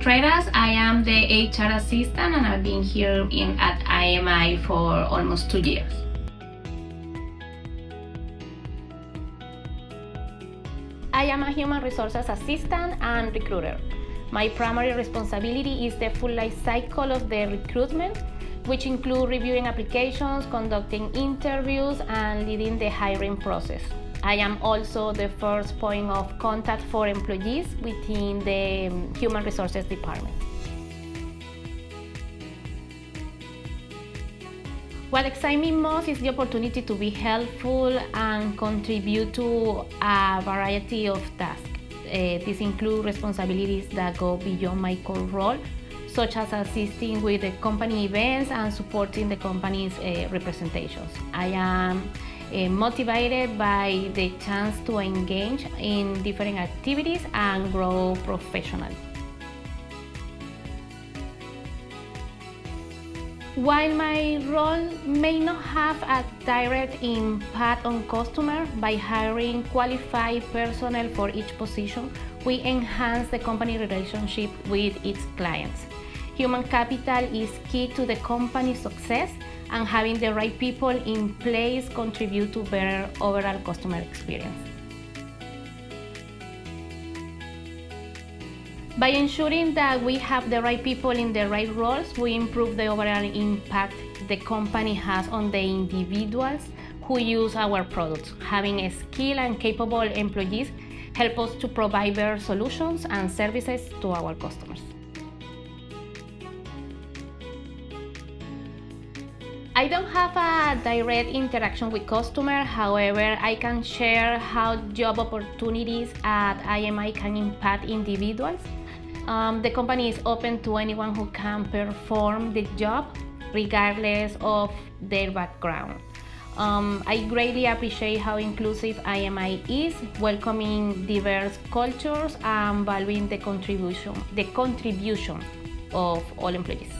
Contreras. I am the HR assistant and I've been here at IMI for almost 2 years. I am a human resources assistant and recruiter. My primary responsibility is the full life cycle of the recruitment, which include reviewing applications, conducting interviews, and leading the hiring process. I am also the first point of contact for employees within the Human Resources Department. What excites me most is the opportunity to be helpful and contribute to a variety of tasks. These include responsibilities that go beyond my core role, such as assisting with the company events and supporting the company's representations. I am motivated by the chance to engage in different activities and grow professionally. While my role may not have a direct impact on customers, by hiring qualified personnel for each position, we enhance the company relationship with its clients. Human capital is key to the company's success, and having the right people in place contribute to better overall customer experience. By ensuring that we have the right people in the right roles, we improve the overall impact the company has on the individuals who use our products. Having skilled and capable employees help us to provide better solutions and services to our customers. I don't have a direct interaction with customers, however, I can share how job opportunities at IMI can impact individuals. The company is open to anyone who can perform the job, regardless of their background. I greatly appreciate how inclusive IMI is, welcoming diverse cultures and valuing the contribution of all employees.